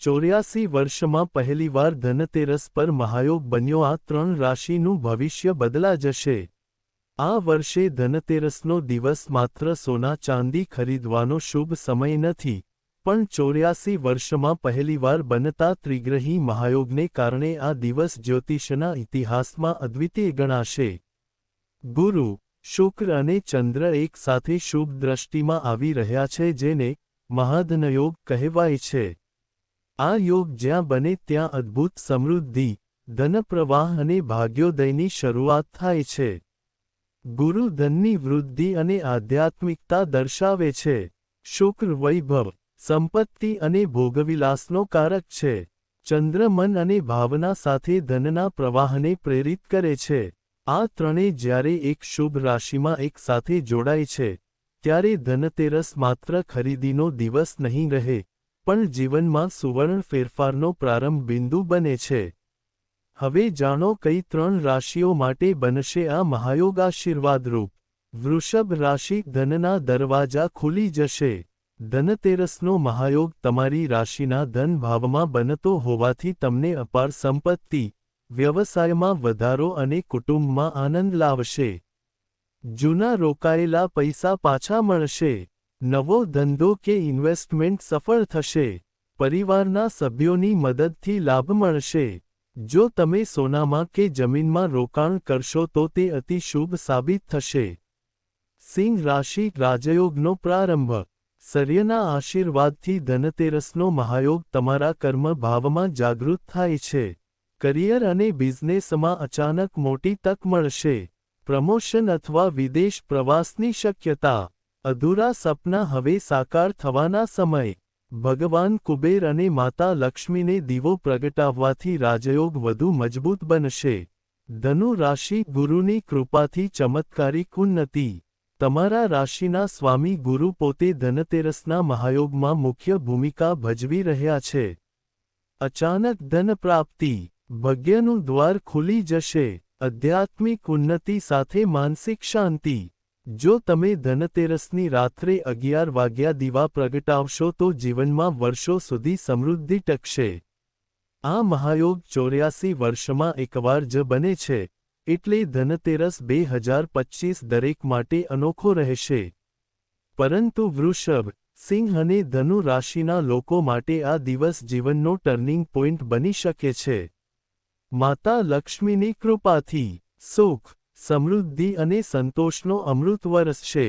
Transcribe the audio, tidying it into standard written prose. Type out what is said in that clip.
84 વર્ષમાં પહેલીવાર ધનતેરસ પર મહાયોગ બન્યો। આ 3 રાશિનું ભવિષ્ય બદલા જશે। આ વર્ષે ધનતેરસનો દિવસ માત્ર સોના ચાંદી ખરીદવાનો શુભ સમય નથી, પણ 84 વર્ષમાં પહેલીવાર બનતા ત્રિગ્રહી મહાયોગને કારણે આ દિવસ જ્યોતિષના ઇતિહાસમાં અદ્વિતીય ગણાશે। ગુરુ, શુક્ર અને ચંદ્ર એક સાથે શુભ દ્રષ્ટિમાં આવી રહ્યા છે, જેને મહાધનયોગ કહેવાય છે। આ યોગ જ્યાં બને ત્યાં અદ્ભુત સમૃદ્ધિ, ધનપ્રવાહ અને ભાગ્યોદયની શરૂઆત થાય છે। ગુરુ ધનની વૃદ્ધિ અને આધ્યાત્મિકતા દર્શાવે છે। શુક્ર વૈભવ, સંપત્તિ અને ભોગવિલાસનો કારક છે। ચંદ્ર મન અને ભાવના સાથે ધનના પ્રવાહને પ્રેરિત કરે છે। આ ત્રણે જ્યારે એક શુભ રાશિમાં એક સાથે જોડાય છે, ત્યારે ધનતેરસ માત્ર ખરીદીનો દિવસ નહીં રહે, પણ જીવનમાં સુવર્ણ ફેરફારનો પ્રારંભ બિંદુ બને છે। હવે જાણો કઈ 3 રાશિઓ માટે બનશે આ મહાયોગ આશીર્વાદરૂપ। વૃષભ રાશિ, ધનના દરવાજા ખુલી જશે। ધનતેરસનો મહાયોગ તમારી રાશિના ધન ભાવમાં બનતો હોવાથી તમને અપાર સંપત્તિ, વ્યવસાયમાં વધારો અને કુટુંબમાં આનંદ લાવશે। જૂના રોકાયેલા પૈસા પાછા મળશે। નવો ધંધો કે ઇન્વેસ્ટમેન્ટ સફળ થશે। પરિવારના સભ્યોની મદદથી લાભ મળશે। જો તમે સોનામાં કે જમીનમાં રોકાણ કરશો તો તે અતિ શુભ સાબિત થશે। સિંહ રાશિ, રાજયોગનો પ્રારંભ। સૂર્યના આશીર્વાદથી ધનતેરસનો મહાયોગ તમારા કર્મ ભાવમાં જાગૃત થાય છે। કરિયર અને બિઝનેસમાં અચાનક મોટી તક મળશે। પ્રમોશન અથવા વિદેશ પ્રવાસની શક્યતા। અધૂરા સપના હવે સાકાર થવાના સમય। ભગવાન કુબેર અને માતા લક્ષ્મીને દીવો પ્રગટાવવાથી રાજયોગ વધુ મજબૂત બનશે। ધનુ રાશિ, ગુરુની કૃપાથી ચમત્કારિક ઉન્નતિ। તમારા રાશિના સ્વામી ગુરુ પોતે ધનતેરસના મહાયોગમાં મુખ્ય ભૂમિકા ભજવી રહ્યા છે। અચાનક ધન પ્રાપ્તિ, ભાગ્યનું દ્વાર ખુલી જશે। આધ્યાત્મિક ઉન્નતિ સાથે માનસિક શાંતિ। જો તમે ધનતેરસની રાત્રે 11 વાગ્યા દીવા પ્રગટાવશો તો જીવનમાં વર્ષો સુધી સમૃદ્ધિ ટકશે। આ મહાયોગ 84 વર્ષમાં એકવાર જ બને છે, એટલે ધનતેરસ 2025 દરેક માટે અનોખો રહેશે। પરંતુ વૃષભ, સિંહ અને ધનુ રાશિના લોકો માટે આ દિવસ જીવનનો ટર્નિંગ પોઇન્ટ બની શકે છે। માતા લક્ષ્મીની કૃપાથી સુખ, સમૃદ્ધિ અને સંતોષનો અમૃત વરસશે।